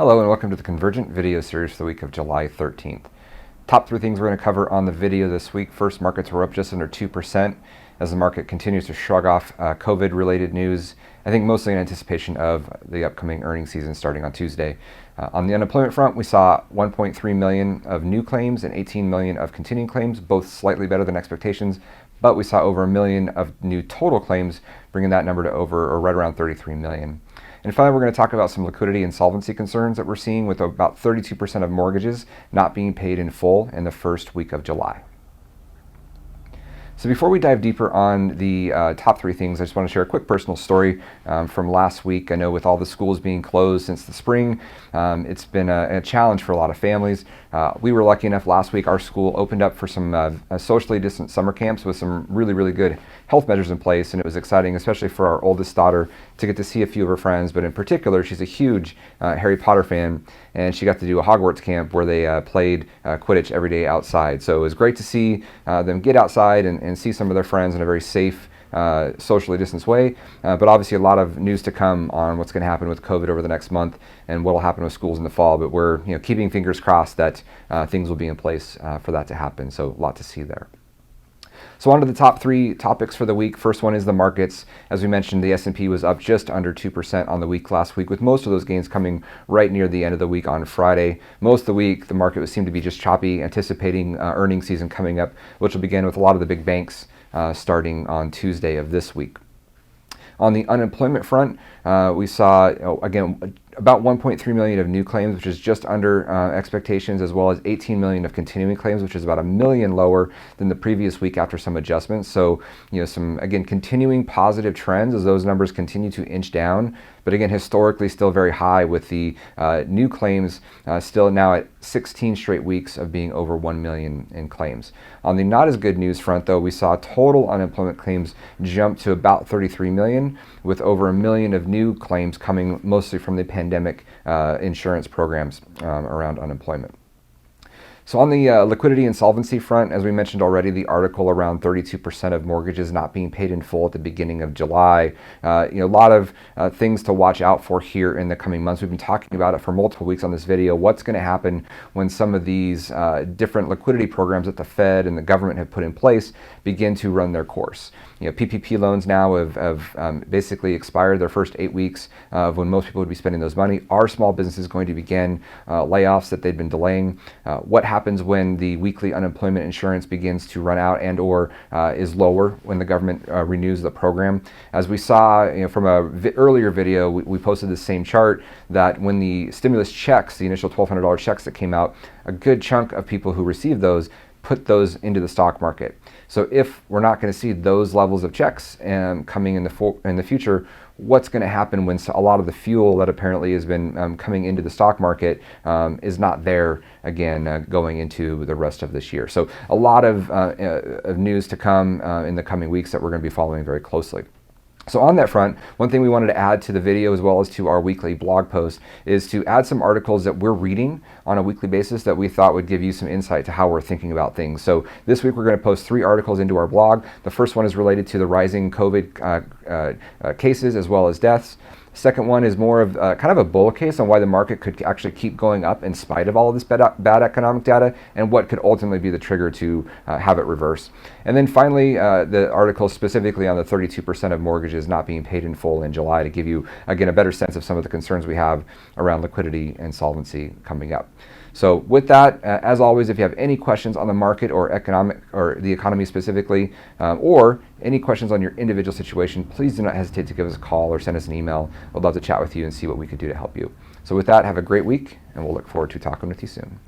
Hello and welcome to the Convergent video series for the week of July 13th. Top three things we're going to cover on the video this week. First, markets were up just under 2% as the market continues to shrug off COVID-related news, I think mostly in anticipation of the upcoming earnings season starting on Tuesday. On the unemployment front, we saw 1.3 million of new claims and 18 million of continuing claims, both slightly better than expectations, but we saw over a million of new total claims, bringing that number to over or right around 33 million. And finally, we're going to talk about some liquidity and solvency concerns that we're seeing with about 32% of mortgages not being paid in full in the first week of July. So before we dive deeper on the top three things, I just want to share a quick personal story from last week. I know with all the schools being closed since the spring, it's been a challenge for a lot of families. We were lucky enough last week, our school opened up for some socially distant summer camps with some really good health measures in place, and it was exciting, especially for our oldest daughter, to get to see a few of her friends, but in particular, she's a huge Harry Potter fan, and she got to do a Hogwarts camp where they played Quidditch every day outside. So it was great to see them get outside and see some of their friends in a very safe, socially distanced way, but obviously a lot of news to come on what's going to happen with COVID over the next month and what will happen with schools in the fall, but we're keeping fingers crossed that things will be in place for that to happen, so a lot to see there. So on to the top three topics for the week. First one is the markets. As we mentioned, the S&P was up just under 2% on the week last week, with most of those gains coming right near the end of the week on Friday. Most of the week, the market seemed to be just choppy, anticipating earnings season coming up, which will begin with a lot of the big banks starting on Tuesday of this week. On the unemployment front, we saw, again, about 1.3 million of new claims, which is just under expectations, as well as 18 million of continuing claims, which is about a million lower than the previous week after some adjustments. So, some, again, continuing positive trends as those numbers continue to inch down. But again, historically still very high, with the new claims still now at 16 straight weeks of being over 1 million in claims. On the not as good news front, though, we saw total unemployment claims jump to about 33 million, with over a million of new claims coming mostly from the pandemic insurance programs around unemployment. So on the liquidity and solvency front, as we mentioned already, the article around 32% of mortgages not being paid in full at the beginning of July. A lot of things to watch out for here in the coming months. We've been talking about it for multiple weeks on this video. What's going to happen when some of these different liquidity programs that the Fed and the government have put in place begin to run their course? PPP loans now have basically expired their first 8 weeks of when most people would be spending those money. Are small businesses going to begin layoffs that they've been delaying? What happens when the weekly unemployment insurance begins to run out and or is lower when the government renews the program? As we saw from a earlier video, we posted the same chart that when the stimulus checks, the initial $1,200 checks that came out, a good chunk of people who received those put those into the stock market. So if we're not going to see those levels of checks coming in the future, what's going to happen when a lot of the fuel that apparently has been coming into the stock market is not there again going into the rest of this year? So a lot of news to come in the coming weeks that we're going to be following very closely. So on that front, one thing we wanted to add to the video as well as to our weekly blog post is to add some articles that we're reading on a weekly basis that we thought would give you some insight to how we're thinking about things. So this week we're going to post 3 articles into our blog. The first one is related to the rising COVID cases as well as deaths. Second one is more of kind of a bull case on why the market could actually keep going up in spite of all of this bad economic data, and what could ultimately be the trigger to have it reverse. And then finally, the article specifically on the 32% of mortgages not being paid in full in July, to give you, again, a better sense of some of the concerns we have around liquidity and solvency coming up. So with that, as always, if you have any questions on the market or the economy specifically, or any questions on your individual situation, please do not hesitate to give us a call or send us an email. We'd love to chat with you and see what we could do to help you. So with that, have a great week, and we'll look forward to talking with you soon.